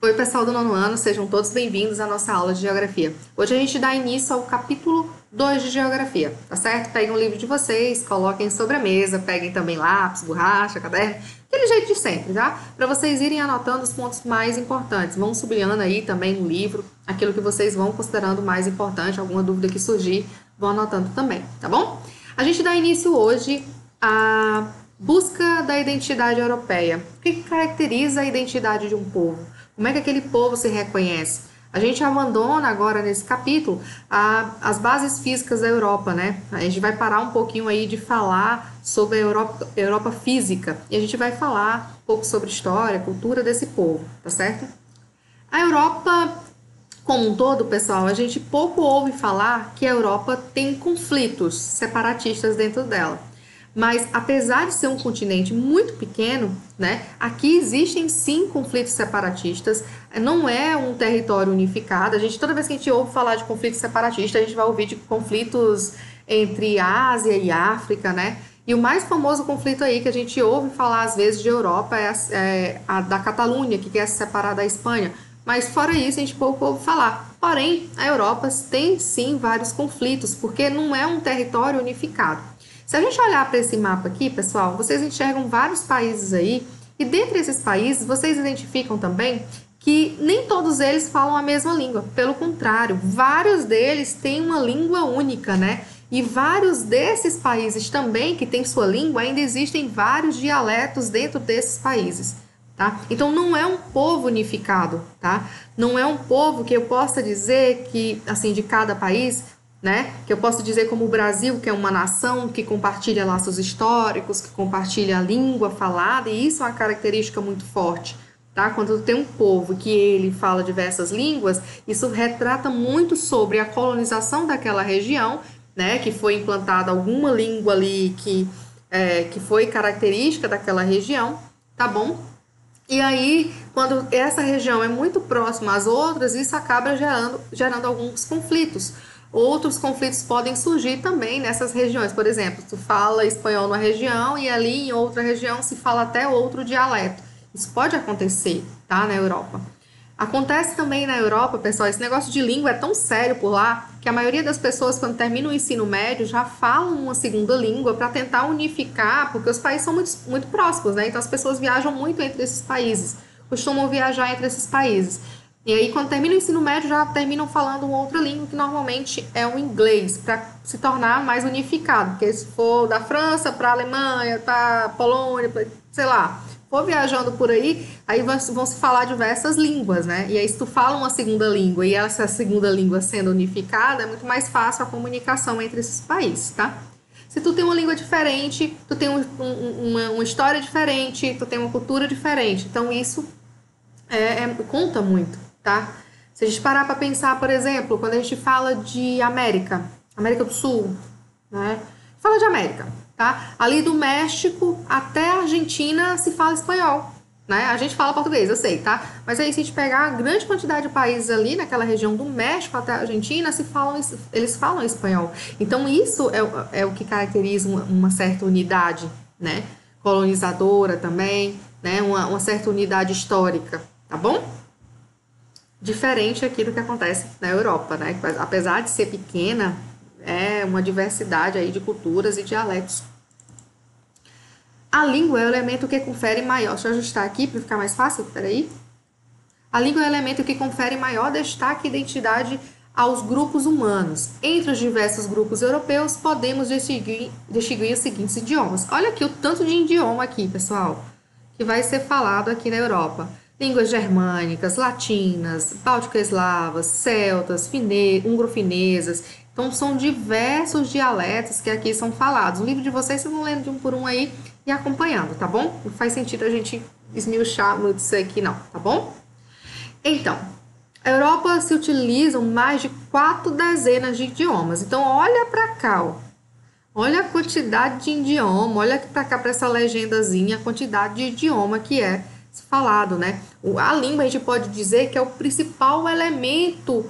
Oi, pessoal do nono ano, sejam todos bem-vindos à nossa aula de Geografia. Hoje a gente dá início ao capítulo 2 de Geografia, tá certo? Peguem o livro de vocês, coloquem sobre a mesa, peguem também lápis, borracha, caderno, aquele jeito de sempre, tá? Para vocês irem anotando os pontos mais importantes. Vão sublinhando aí também no livro aquilo que vocês vão considerando mais importante, alguma dúvida que surgir, vão anotando também, tá bom? A gente dá início hoje à busca da identidade europeia. O que caracteriza a identidade de um povo? Como é que aquele povo se reconhece? A gente abandona agora nesse capítulo as bases físicas da Europa, né? A gente vai parar um pouquinho aí de falar sobre a Europa física e a gente vai falar um pouco sobre história, cultura desse povo, tá certo? A Europa como um todo, pessoal, a gente pouco ouve falar que a Europa tem conflitos separatistas dentro dela. Mas, apesar de ser um continente muito pequeno, né, aqui existem sim conflitos separatistas, não é um território unificado. Toda vez que a gente ouve falar de conflitos separatistas, a gente vai ouvir de conflitos entre Ásia e África, né? E o mais famoso conflito aí que a gente ouve falar às vezes de Europa é a da Catalunha, que quer se separar da Espanha. Mas fora isso, a gente pouco ouve falar. Porém, a Europa tem sim vários conflitos, porque não é um território unificado. Se a gente olhar para esse mapa aqui, pessoal, vocês enxergam vários países aí, e dentre esses países, vocês identificam também que nem todos eles falam a mesma língua. Pelo contrário, vários deles têm uma língua única, né? E vários desses países também, que têm sua língua, ainda existem vários dialetos dentro desses países, tá? Então, não é um povo unificado, tá? Não é um povo que eu possa dizer que, assim, de cada país, né? Que eu posso dizer como o Brasil, que é uma nação que compartilha laços históricos, que compartilha a língua falada, e isso é uma característica muito forte, tá? Quando tem um povo que ele fala diversas línguas, isso retrata muito sobre a colonização daquela região, né? Que foi implantada alguma língua ali que foi característica daquela região, tá bom? E aí, quando essa região é muito próxima às outras, isso acaba gerando alguns conflitos. Outros conflitos podem surgir também nessas regiões. Por exemplo, tu fala espanhol numa região e ali em outra região se fala até outro dialeto. Isso pode acontecer, tá? Na Europa. Acontece também na Europa, pessoal, esse negócio de língua é tão sério por lá que a maioria das pessoas, quando termina o ensino médio, já falam uma segunda língua para tentar unificar, porque os países são muito, muito próximos, né? Então as pessoas viajam muito entre esses países, costumam viajar entre esses países. E aí, quando termina o ensino médio, já terminam falando uma outra língua, que normalmente é o inglês, para se tornar mais unificado. Porque se for da França para a Alemanha, para a Polônia, pra, sei lá, for viajando por aí, aí vão se falar diversas línguas, né? E aí, se tu fala uma segunda língua e essa segunda língua sendo unificada, é muito mais fácil a comunicação entre esses países, tá? Se tu tem uma língua diferente, tu tem uma história diferente, tu tem uma cultura diferente. Então, isso conta muito, tá? Se a gente parar para pensar, por exemplo, quando a gente fala de América do Sul, né? Fala de América, tá? Ali do México até a Argentina se fala espanhol, né? A gente fala português, eu sei, tá? Mas aí se a gente pegar a grande quantidade de países ali naquela região do México até a Argentina, eles falam espanhol. Então isso é o que caracteriza uma certa unidade, né? Colonizadora também, né? Uma certa unidade histórica, tá bom? Diferente aqui do que acontece na Europa, né? Apesar de ser pequena, é uma diversidade aí de culturas e dialetos. A língua é o elemento que confere maior... Deixa eu ajustar aqui para ficar mais fácil, peraí. A língua é o elemento que confere maior destaque e identidade aos grupos humanos. Entre os diversos grupos europeus, podemos distinguir os seguintes idiomas. Olha aqui o tanto de idioma aqui, pessoal, que vai ser falado aqui na Europa. Línguas germânicas, latinas, báltico-eslavas, celtas, ungro-finesas. Então, são diversos dialetos que aqui são falados. O livro de vocês vão lendo de um por um aí e acompanhando, tá bom? Não faz sentido a gente esmiuçar muito isso aqui, não, tá bom? Então, a Europa se utilizam mais de 4 dezenas de idiomas. Então, olha para cá, ó. Olha a quantidade de idioma, olha para cá para essa legendazinha, a quantidade de idioma que é falado, né? A língua a gente pode dizer que é o principal elemento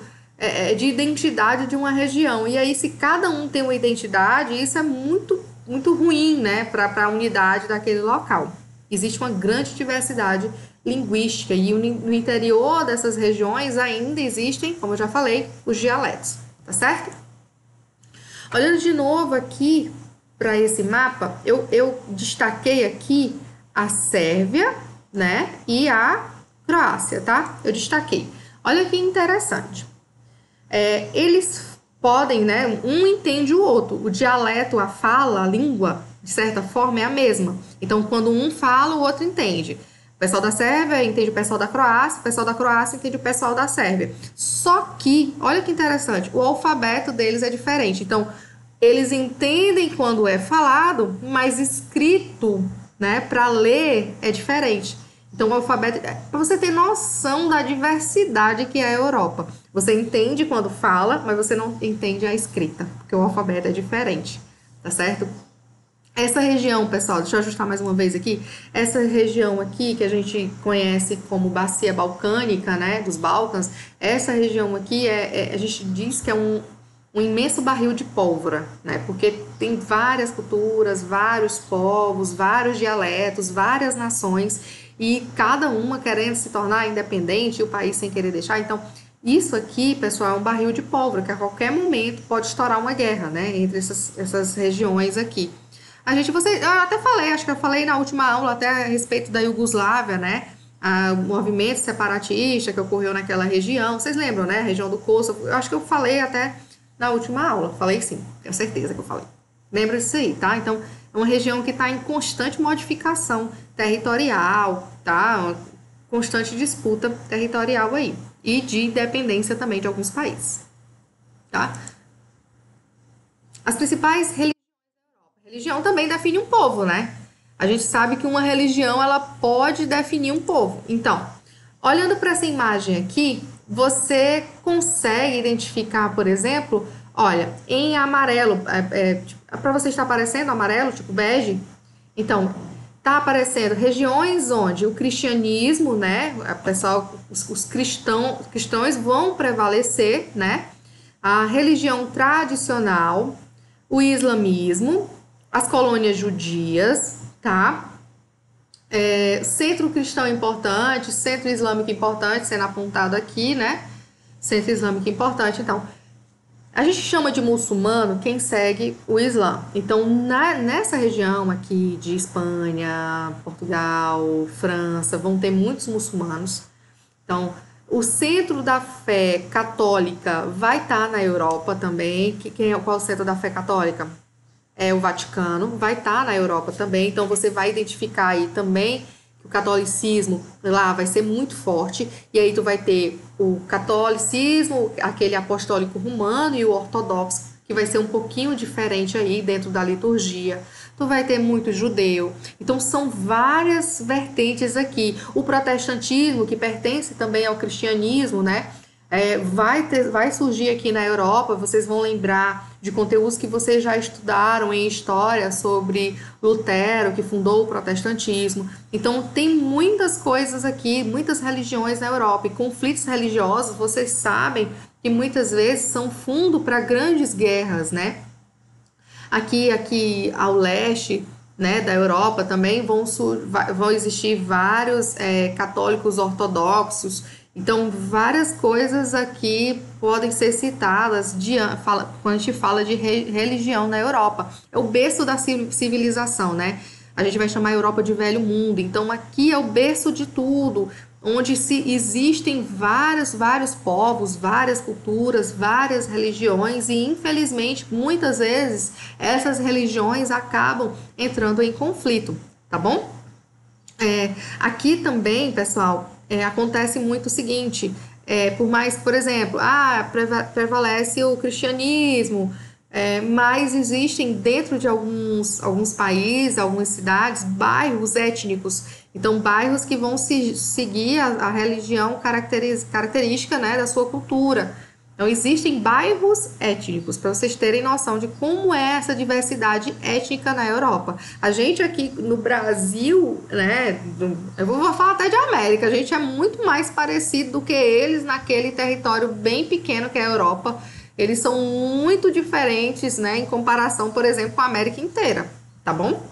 de identidade de uma região. E aí, se cada um tem uma identidade, isso é muito, muito ruim, né? Para a unidade daquele local. existe uma grande diversidade linguística e no interior dessas regiões ainda existem, como eu já falei, os dialetos, tá certo? Olhando de novo aqui para esse mapa, eu destaquei aqui a Sérvia, né, e a Croácia, tá? Eu destaquei. Olha que interessante. Eles podem, né, um entende o outro. O dialeto, a fala, a língua, de certa forma, é a mesma. Então, quando um fala, o outro entende. O pessoal da Sérvia entende o pessoal da Croácia entende o pessoal da Sérvia. Só que, olha que interessante, o alfabeto deles é diferente. Então, eles entendem quando é falado, mas escrito, né, para ler é diferente. Então, o alfabeto, para você ter noção da diversidade que é a Europa. Você entende quando fala, mas você não entende a escrita, porque o alfabeto é diferente, tá certo? Essa região, pessoal, deixa eu ajustar mais uma vez aqui. Essa região aqui, que a gente conhece como Bacia Balcânica, né, dos Balcãs, essa região aqui, a gente diz que é um imenso barril de pólvora, né, porque tem várias culturas, vários povos, vários dialetos, várias nações, e cada uma querendo se tornar independente e o país sem querer deixar. Então, isso aqui, pessoal, é um barril de pólvora, que a qualquer momento pode estourar uma guerra, né, entre essas regiões aqui. Eu até falei, acho que eu falei na última aula até a respeito da Iugoslávia, né? O movimento separatista que ocorreu naquela região. Vocês lembram, né? A região do Kosovo. Eu acho que eu falei até na última aula. Falei sim, tenho certeza que eu falei. Lembra disso aí, tá? Então, é uma região que está em constante modificação territorial, tá? Uma constante disputa territorial aí. E de independência também de alguns países, tá? As principais religião também define um povo, né? A gente sabe que uma religião ela pode definir um povo. Então, olhando para essa imagem aqui, você consegue identificar, por exemplo, olha, em amarelo, para você está aparecendo amarelo, tipo bege. Então, tá aparecendo regiões onde o cristianismo, né? Pessoal, os cristãos vão prevalecer, né? A religião tradicional, o islamismo, as colônias judias, tá? Centro cristão importante, centro islâmico importante, sendo apontado aqui, né? Centro islâmico importante. Então, a gente chama de muçulmano quem segue o Islã. Então, nessa região aqui de Espanha, Portugal, França, vão ter muitos muçulmanos. Então, o centro da fé católica vai estar na Europa também. Qual é o centro da fé católica? É o Vaticano, vai estar na Europa também, então você vai identificar aí também que o catolicismo lá vai ser muito forte, e aí tu vai ter o catolicismo, aquele apostólico romano e o ortodoxo, que vai ser um pouquinho diferente aí dentro da liturgia. Tu vai ter muito judeu, então são várias vertentes aqui. O protestantismo, que pertence também ao cristianismo, né? Vai surgir aqui na Europa, vocês vão lembrar de conteúdos que vocês já estudaram em história sobre Lutero, que fundou o protestantismo. Então, tem muitas coisas aqui, muitas religiões na Europa, e conflitos religiosos, vocês sabem que muitas vezes são fundo para grandes guerras, né? Aqui ao leste, né, da Europa também vão existir vários católicos ortodoxos. Então, várias coisas aqui podem ser citadas quando a gente fala de religião na Europa. É o berço da civilização, né? A gente vai chamar a Europa de velho mundo. Então, aqui é o berço de tudo, onde existem vários povos, várias culturas, várias religiões e, infelizmente, muitas vezes, essas religiões acabam entrando em conflito, tá bom? Aqui também, pessoal, acontece muito o seguinte, por mais, por exemplo, prevalece o cristianismo, mas existem dentro de alguns países, algumas cidades, bairros étnicos. Então, bairros que vão seguir a religião característica, né, da sua cultura. Então, existem bairros étnicos, para vocês terem noção de como é essa diversidade étnica na Europa. A gente aqui no Brasil, né, eu vou falar até de América, a gente é muito mais parecido do que eles naquele território bem pequeno que é a Europa. Eles são muito diferentes, né, em comparação, por exemplo, com a América inteira, tá bom?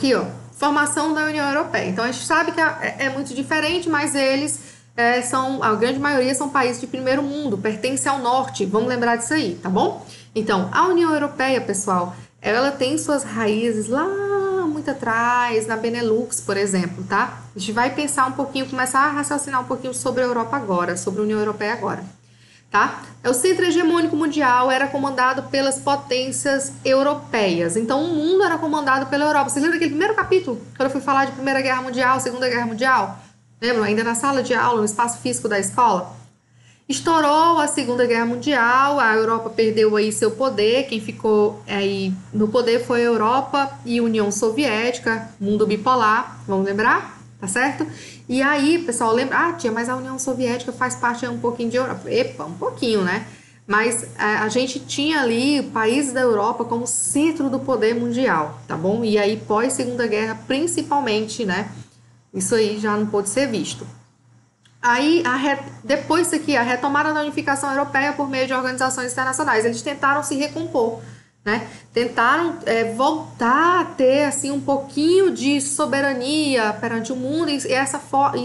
Aqui, ó, formação da União Europeia. Então, a gente sabe que é muito diferente, mas eles a grande maioria são países de primeiro mundo, pertencem ao norte, vamos lembrar disso aí, tá bom? Então, a União Europeia, pessoal, ela tem suas raízes lá muito atrás, na Benelux, por exemplo, tá? A gente vai pensar um pouquinho, começar a raciocinar um pouquinho sobre a Europa agora, sobre a União Europeia agora, tá? O centro hegemônico mundial era comandado pelas potências europeias. Então, o mundo era comandado pela Europa. Vocês lembram daquele primeiro capítulo, quando eu fui falar de Primeira Guerra Mundial, Segunda Guerra Mundial? Lembram? Ainda na sala de aula, no espaço físico da escola? Estourou a Segunda Guerra Mundial, a Europa perdeu aí seu poder, quem ficou aí no poder foi a Europa e União Soviética, mundo bipolar, vamos lembrar? Tá certo? E aí, pessoal, lembra, tia, mas a União Soviética faz parte um pouquinho de Europa. Epa, um pouquinho, né? Mas a gente tinha ali países da Europa como centro do poder mundial, tá bom? E aí, pós Segunda Guerra, principalmente, né? Isso aí já não pôde ser visto. Aí, depois disso aqui, a retomada da unificação europeia por meio de organizações internacionais. Eles tentaram se recompor, né? Tentaram voltar a ter assim, um pouquinho de soberania perante o mundo, e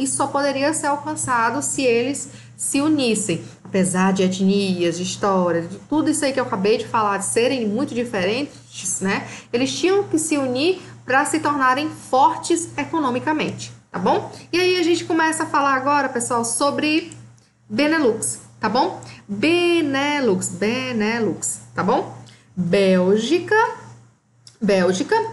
isso só poderia ser alcançado se eles se unissem. Apesar de etnias, de histórias, de tudo isso aí que eu acabei de falar, de serem muito diferentes, né? Eles tinham que se unir para se tornarem fortes economicamente. Tá bom? E aí a gente começa a falar agora, pessoal, sobre Benelux, tá bom? Benelux, tá bom? Bélgica,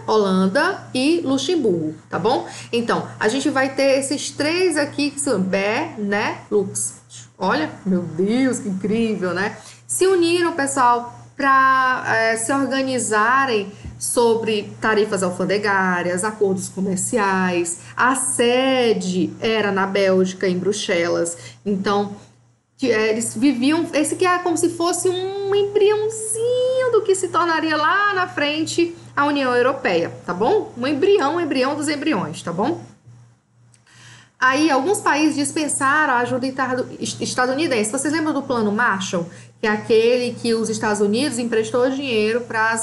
Holanda e Luxemburgo, tá bom? Então, a gente vai ter esses três aqui que são Benelux. Olha, meu Deus, que incrível, né? Se uniram, pessoal, para se organizarem sobre tarifas alfandegárias, acordos comerciais. A sede era na Bélgica, em Bruxelas. Então, eles viviam... Esse que é como se fosse um embriãozinho do que se tornaria lá na frente a União Europeia, tá bom? Um embrião dos embriões, tá bom? Aí, alguns países dispensaram a ajuda estadunidense. Vocês lembram do Plano Marshall? Que é aquele que os Estados Unidos emprestou dinheiro para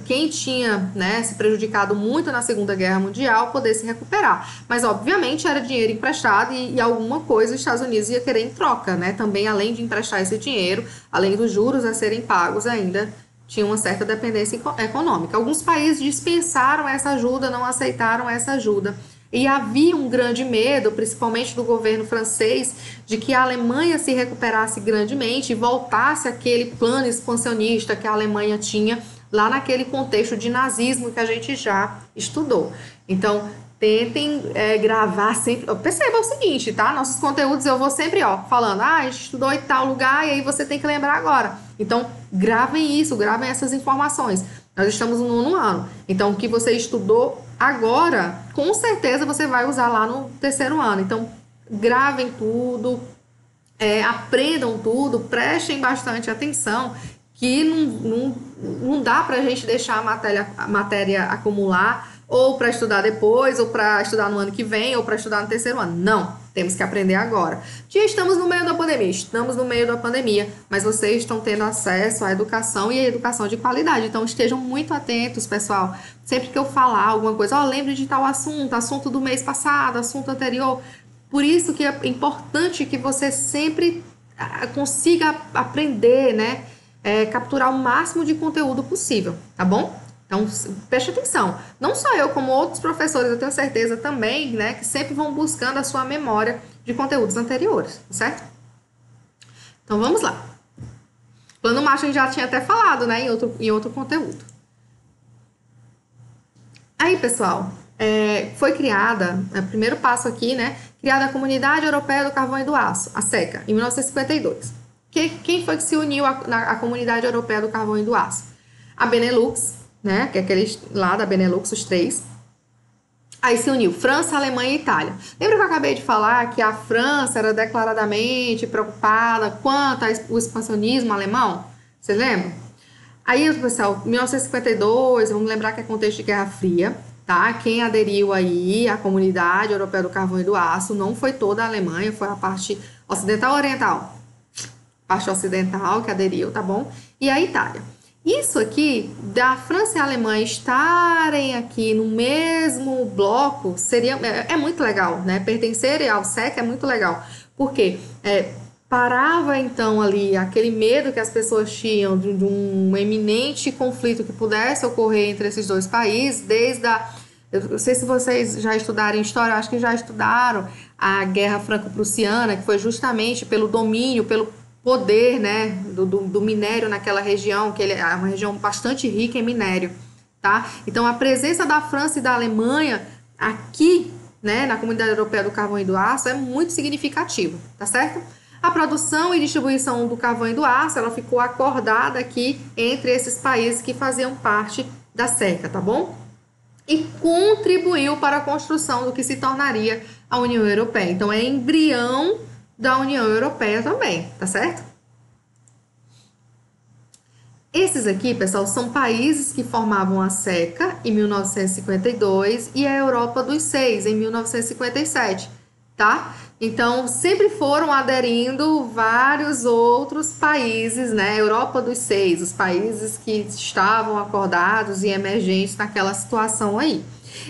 quem tinha, né, se prejudicado muito na Segunda Guerra Mundial poder se recuperar. Mas, obviamente, era dinheiro emprestado e alguma coisa os Estados Unidos ia querer em troca, né? Também, além de emprestar esse dinheiro, além dos juros a serem pagos, ainda tinha uma certa dependência econômica. Alguns países dispensaram essa ajuda, não aceitaram essa ajuda. E havia um grande medo, principalmente do governo francês, de que a Alemanha se recuperasse grandemente e voltasse àquele plano expansionista que a Alemanha tinha lá naquele contexto de nazismo que a gente já estudou. Então, tentem gravar sempre. Perceba o seguinte, tá? Nossos conteúdos eu vou sempre falando, a gente estudou em tal lugar e aí você tem que lembrar agora. Então, gravem isso, gravem essas informações. Nós estamos no 9º ano. Então, o que você estudou agora, com certeza você vai usar lá no 3º ano. Então, gravem tudo, aprendam tudo, prestem bastante atenção, que não dá para a gente deixar a matéria acumular, ou para estudar depois, ou para estudar no ano que vem, ou para estudar no 3º ano. Não, temos que aprender agora. Já estamos no meio da pandemia, mas vocês estão tendo acesso à educação e à educação de qualidade. Então, estejam muito atentos, pessoal. Sempre que eu falar alguma coisa, lembre de tal assunto do mês passado, assunto anterior. Por isso que é importante que você sempre consiga aprender, né? Capturar o máximo de conteúdo possível, tá bom? Então, preste atenção. Não só eu, como outros professores, eu tenho certeza também, né, que sempre vão buscando a sua memória de conteúdos anteriores, certo? Então, vamos lá. Plano Marshall a gente já tinha até falado, né, em outro conteúdo. Aí, pessoal, foi criada, primeiro passo aqui, né, criada a Comunidade Europeia do Carvão e do Aço, a SECA, em 1952. Quem foi que se uniu à Comunidade Europeia do Carvão e do Aço? A Benelux, né, que é aqueles lá da Benelux, os três. Aí se uniu França, Alemanha e Itália. Lembra que eu acabei de falar que a França era declaradamente preocupada quanto ao expansionismo alemão? Vocês lembram? Aí, pessoal, 1952, vamos lembrar que é contexto de Guerra Fria, tá? Quem aderiu aí à Comunidade Europeia do Carvão e do Aço não foi toda a Alemanha, foi a parte ocidental oriental. Parte ocidental que aderiu, tá bom? E a Itália. Isso aqui, da França e a Alemanha estarem aqui no mesmo bloco, é muito legal, né? Pertencerem ao SECA é muito legal, porque parava então ali aquele medo que as pessoas tinham de um eminente conflito que pudesse ocorrer entre esses dois países, eu não sei se vocês já estudaram história, eu acho que já estudaram a Guerra Franco-Prussiana, que foi justamente pelo domínio, pelo poder, né, do minério naquela região, que é uma região bastante rica em minério, tá? Então, a presença da França e da Alemanha aqui, né, na Comunidade Europeia do Carvão e do Aço é muito significativo, tá certo? A produção e distribuição do carvão e do aço, ela ficou acordada aqui entre esses países que faziam parte da SECA, tá bom? E contribuiu para a construção do que se tornaria a União Europeia. Então, é embrião da União Europeia também, tá certo? Esses aqui, pessoal, são países que formavam a SECA em 1952 e a Europa dos Seis em 1957, tá? Então, sempre foram aderindo vários outros países, né? Europa dos Seis, os países que estavam acordados e emergentes naquela situação aí.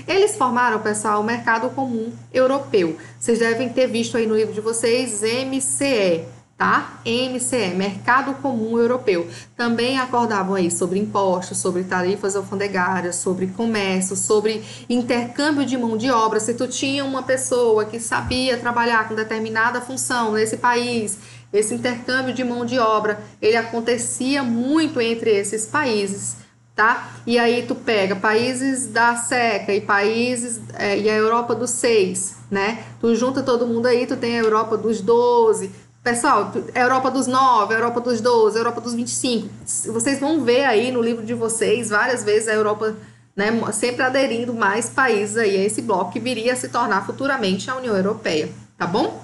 Eles formaram, pessoal, o Mercado Comum Europeu. Vocês devem ter visto aí no livro de vocês MCE, tá? MCE, Mercado Comum Europeu. Também acordavam aí sobre impostos, sobre tarifas alfandegárias, sobre comércio, sobre intercâmbio de mão de obra. Se tu tinha uma pessoa que sabia trabalhar com determinada função nesse país, esse intercâmbio de mão de obra, ele acontecia muito entre esses países, tá? E aí tu pega países da SECA e países e a Europa dos Seis, né? Tu junta todo mundo aí, tu tem a Europa dos 12. Pessoal, Europa dos 9, Europa dos 12, Europa dos 25. Vocês vão ver aí no livro de vocês várias vezes a Europa, né, sempre aderindo mais países aí a esse bloco que viria a se tornar futuramente a União Europeia, tá bom?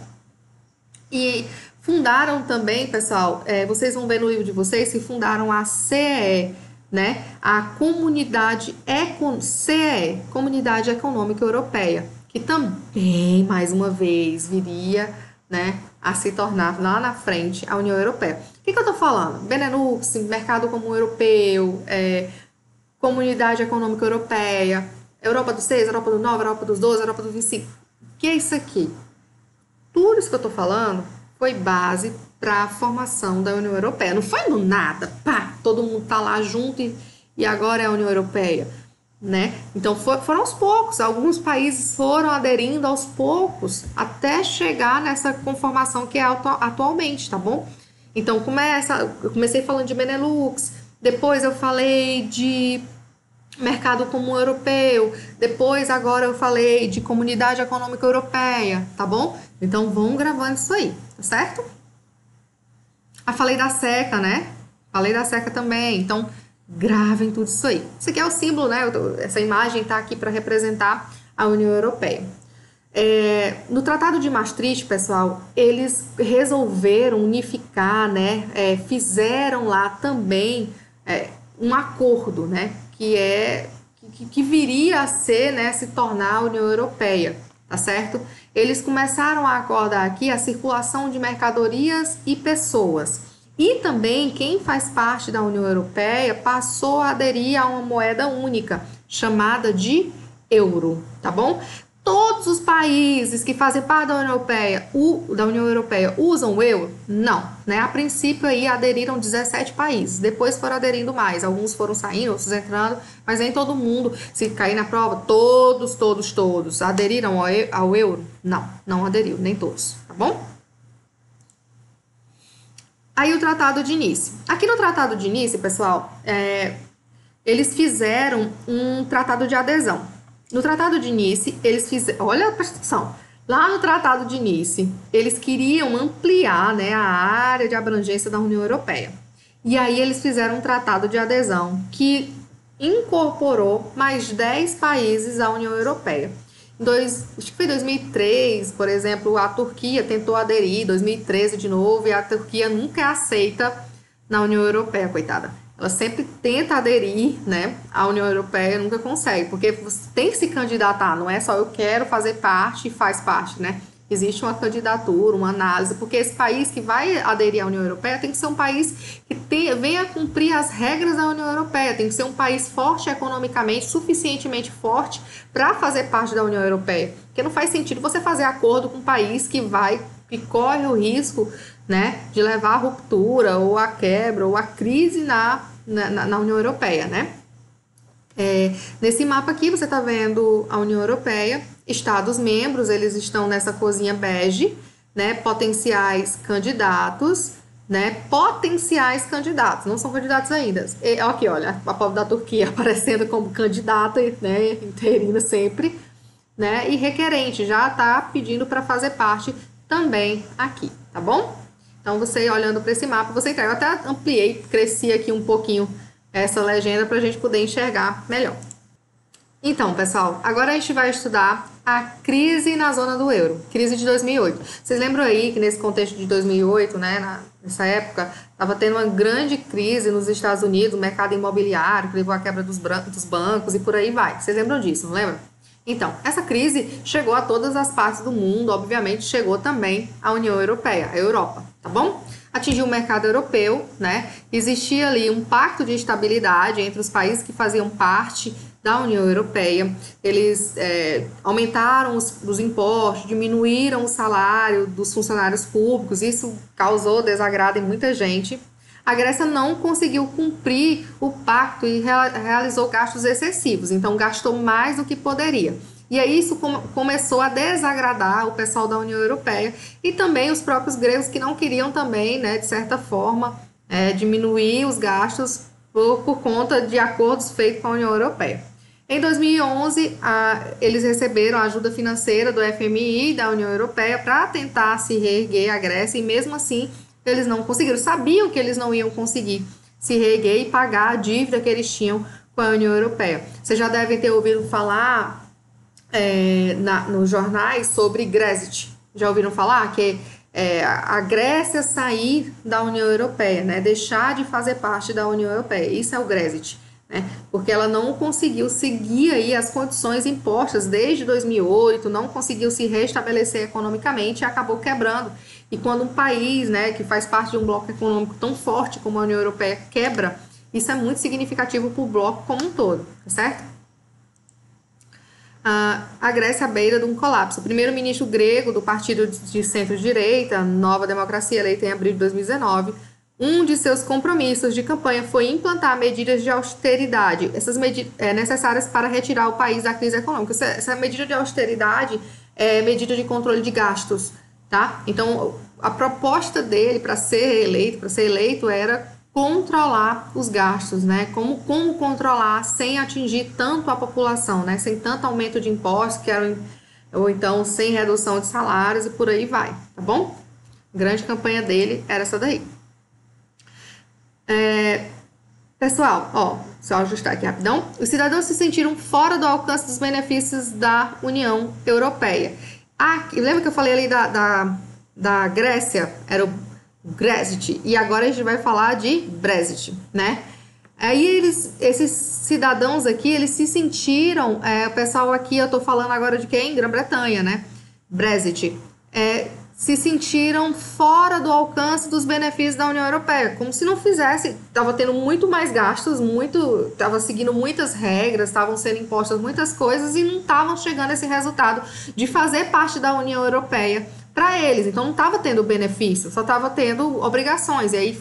E fundaram também, pessoal, vocês vão ver no livro de vocês que fundaram a CEE, né? A CEE, Comunidade Econômica Europeia, que também, mais uma vez, viria, né, a se tornar lá na frente a União Europeia. O que eu tô falando? Benelux, Mercado Comum Europeu, Comunidade Econômica Europeia, Europa dos 6, Europa do 9, Europa dos 12, Europa dos 25. O que é isso aqui? Tudo isso que eu tô falando foi base para a formação da União Europeia. Não foi do nada, pá, todo mundo tá lá junto e agora é a União Europeia, né? Então foram aos poucos, alguns países foram aderindo aos poucos até chegar nessa conformação que é atualmente, tá bom? Então eu comecei falando de Benelux, depois eu falei de Mercado Comum Europeu, depois agora eu falei de Comunidade Econômica Europeia, tá bom? Então vão gravando isso aí, tá certo? Falei da SECA, né? Falei da SECA também, então gravem tudo isso aí. Isso aqui é o símbolo, né? Essa imagem está aqui para representar a União Europeia. No Tratado de Maastricht, pessoal, eles resolveram unificar, né? Fizeram lá também um acordo, né? Que viria a ser, né? Se tornar a União Europeia, tá certo? Eles começaram a acordar aqui a circulação de mercadorias e pessoas. E também quem faz parte da União Europeia passou a aderir a uma moeda única, chamada de euro, tá bom? Todos os países que fazem parte da União Europeia usam o euro? Não, né? A princípio aí aderiram 17 países, depois foram aderindo mais, alguns foram saindo, outros entrando, mas nem todo mundo, se cair na prova, todos aderiram ao euro? Não aderiu, nem todos, tá bom? Aí o Tratado de Nice. Aqui no Tratado de Nice, pessoal, eles fizeram um tratado de adesão. No Tratado de Nice, eles fizeram... Olha a prestação. Lá no Tratado de Nice, eles queriam ampliar, né, a área de abrangência da União Europeia. E aí eles fizeram um tratado de adesão que incorporou mais 10 países à União Europeia. Acho que foi em 2003, por exemplo, a Turquia tentou aderir, 2013 de novo, e a Turquia nunca é aceita na União Europeia, coitada. Ela sempre tenta aderir, né, à União Europeia, nunca consegue, porque você tem que se candidatar, não é só eu quero fazer parte e faz parte, né? existe uma candidatura, uma análise, porque esse país que vai aderir à União Europeia tem que ser um país que venha cumprir as regras da União Europeia, tem que ser um país forte economicamente, suficientemente forte para fazer parte da União Europeia. Porque não faz sentido você fazer acordo com um país que corre o risco, né, de levar à ruptura, ou à quebra, ou à crise na União Europeia, né? Nesse mapa aqui você está vendo a União Europeia, Estados membros, eles estão nessa corzinha bege, né? Potenciais candidatos, não são candidatos ainda. Aqui, olha, a pobre da Turquia aparecendo como candidata, né? Interina sempre, né? E requerente, já está pedindo para fazer parte também aqui, tá bom? Então, você olhando para esse mapa, você entende. Eu até ampliei, cresci aqui um pouquinho essa legenda para a gente poder enxergar melhor. Então, pessoal, agora a gente vai estudar a crise na zona do euro, crise de 2008. Vocês lembram aí que nesse contexto de 2008, né, nessa época, estava tendo uma grande crise nos Estados Unidos, o mercado imobiliário, que levou à quebra dos bancos e por aí vai. Vocês lembram disso, não lembram? Então, essa crise chegou a todas as partes do mundo, obviamente chegou também à União Europeia, à Europa, tá bom? Atingiu o mercado europeu, né? Existia ali um pacto de estabilidade entre os países que faziam parte da União Europeia. Eles aumentaram os impostos, diminuíram o salário dos funcionários públicos, isso causou desagrado em muita gente. A Grécia não conseguiu cumprir o pacto e realizou gastos excessivos, então gastou mais do que poderia. E aí isso começou a desagradar o pessoal da União Europeia e também os próprios gregos que não queriam também, né, de certa forma, diminuir os gastos por conta de acordos feitos com a União Europeia. Em 2011, eles receberam a ajuda financeira do FMI e da União Europeia para tentar se reerguer a Grécia e mesmo assim eles não conseguiram. Sabiam que eles não iam conseguir se reerguer e pagar a dívida que eles tinham com a União Europeia. Vocês já devem ter ouvido falar nos jornais sobre Grexit. Já ouviram falar que a Grécia sair da União Europeia, né? Deixar de fazer parte da União Europeia. Isso é o Grexit, né? Porque ela não conseguiu seguir aí as condições impostas desde 2008, não conseguiu se restabelecer economicamente e acabou quebrando. E quando um país, né, que faz parte de um bloco econômico tão forte como a União Europeia quebra, isso é muito significativo para o bloco como um todo, tá certo? A Grécia à beira de um colapso. O primeiro-ministro grego do partido de centro-direita, Nova Democracia, eleito em abril de 2019, um de seus compromissos de campanha foi implantar medidas de austeridade, essas medidas necessárias para retirar o país da crise econômica. Essa medida de austeridade é medida de controle de gastos, tá? Então, a proposta dele para ser eleito era controlar os gastos, né? Como controlar sem atingir tanto a população, né? Sem tanto aumento de impostos, ou então sem redução de salários e por aí vai, tá bom? A grande campanha dele era essa daí. Pessoal, só ajustar aqui rapidão. Os cidadãos se sentiram fora do alcance dos benefícios da União Europeia. Lembra que eu falei ali da Grécia? Era o Grexit, e agora a gente vai falar de Brexit, né? Aí esses cidadãos aqui, eles se sentiram, o pessoal aqui, eu tô falando agora de quem? Grã-Bretanha, né? Brexit. Se sentiram fora do alcance dos benefícios da União Europeia, como se não fizesse, estava tendo muito mais gastos, estava seguindo muitas regras, estavam sendo impostas muitas coisas e não estavam chegando a esse resultado de fazer parte da União Europeia para eles. Então não estava tendo benefício, só estava tendo obrigações. E aí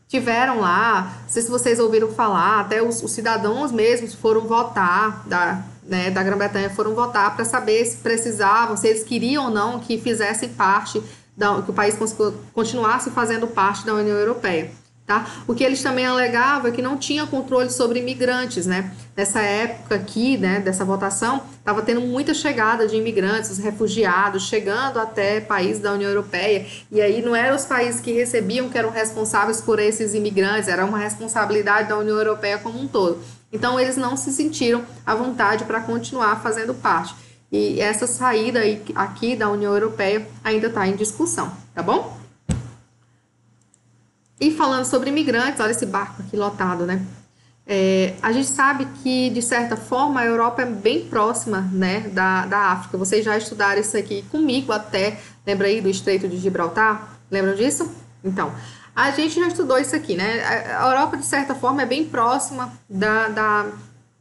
tiveram lá, não sei se vocês ouviram falar, até os cidadãos mesmos foram votar da Grã-Bretanha, foram votar para saber se precisavam, se eles queriam ou não que fizessem parte, que o país continuasse fazendo parte da União Europeia. Tá? O que eles também alegavam é que não tinha controle sobre imigrantes, né? Nessa época aqui, né, dessa votação, estava tendo muita chegada de imigrantes, os refugiados, chegando até países da União Europeia, e aí não eram os países que recebiam que eram responsáveis por esses imigrantes, era uma responsabilidade da União Europeia como um todo. Então, eles não se sentiram à vontade para continuar fazendo parte. E essa saída aqui da União Europeia ainda está em discussão, tá bom? E falando sobre imigrantes, olha esse barco aqui lotado, né? A gente sabe que, de certa forma, a Europa é bem próxima, né, da África. Vocês já estudaram isso aqui comigo até. Lembra aí do Estreito de Gibraltar? Lembram disso? Então, a gente já estudou isso aqui, né? A Europa, de certa forma, é bem próxima da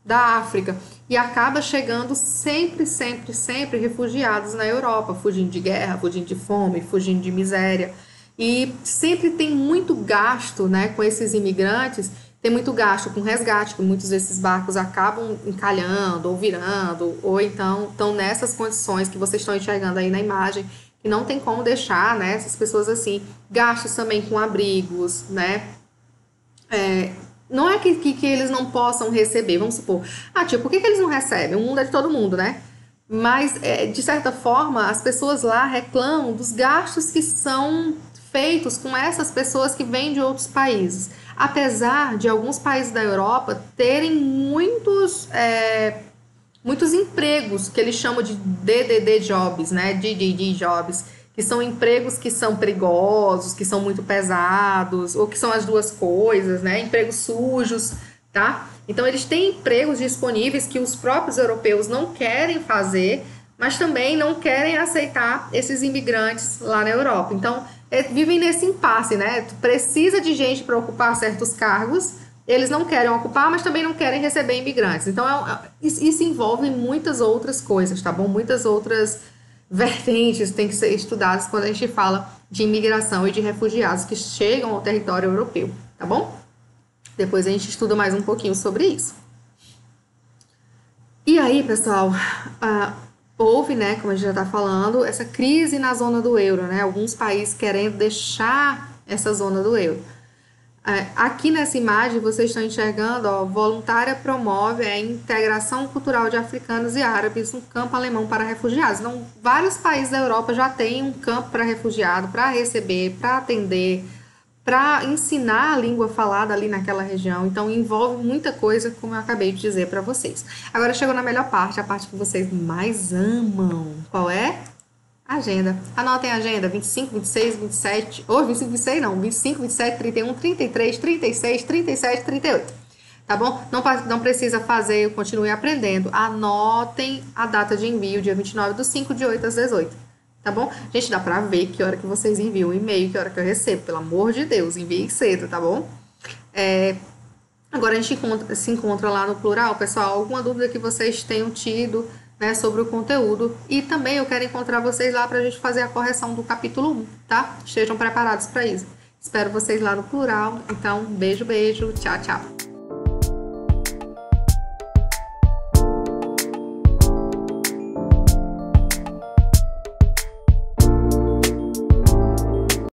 África e acaba chegando sempre, sempre, sempre refugiados na Europa, fugindo de guerra, fugindo de fome, fugindo de miséria. E sempre tem muito gasto, né, com esses imigrantes, tem muito gasto com resgate, que muitos desses barcos acabam encalhando ou virando, ou então estão nessas condições que vocês estão enxergando aí na imagem, que não tem como deixar, né, essas pessoas assim. Gastos também com abrigos, né? Não é que eles não possam receber, vamos supor. Tio, por que eles não recebem? O mundo é de todo mundo, né? Mas, de certa forma, as pessoas lá reclamam dos gastos que são feitos com essas pessoas que vêm de outros países. Apesar de alguns países da Europa terem muitos empregos que eles chamam de DDD jobs, né? DDD jobs, que são empregos que são perigosos, que são muito pesados, ou que são as duas coisas, né? Empregos sujos, tá? Então, eles têm empregos disponíveis que os próprios europeus não querem fazer, mas também não querem aceitar esses imigrantes lá na Europa. Então, vivem nesse impasse, né? Tu precisa de gente para ocupar certos cargos, eles não querem ocupar, mas também não querem receber imigrantes. Então, isso envolve muitas outras coisas, tá bom? Muitas outras vertentes têm que ser estudadas quando a gente fala de imigração e de refugiados que chegam ao território europeu, tá bom? Depois a gente estuda mais um pouquinho sobre isso. E aí, pessoal, houve, né, como a gente já está falando, essa crise na zona do euro, né? Alguns países querendo deixar essa zona do euro. Aqui nessa imagem, vocês estão enxergando, ó, voluntária promove a integração cultural de africanos e árabes no campo alemão para refugiados. Então, vários países da Europa já têm um campo para refugiado, para receber, para atender, para ensinar a língua falada ali naquela região. Então, envolve muita coisa, como eu acabei de dizer para vocês. Agora chegou na melhor parte, a parte que vocês mais amam. Qual é? Agenda. Anotem a agenda 25, 26, 27, ou 25, 26 não, 25, 27, 31, 33, 36, 37, 38. Tá bom? Não precisa fazer, continue aprendendo. Anotem a data de envio, dia 29/5, de 8 às 18. Tá bom? Gente, dá pra ver que hora que vocês enviam o e-mail, que hora que eu recebo. Pelo amor de Deus, enviem cedo, tá bom? Agora a gente se encontra lá no plural, pessoal. Alguma dúvida que vocês tenham tido, né, sobre o conteúdo, e também eu quero encontrar vocês lá para a gente fazer a correção do capítulo 1, tá? Estejam preparados para isso. Espero vocês lá no plural. Então, beijo, beijo, tchau, tchau.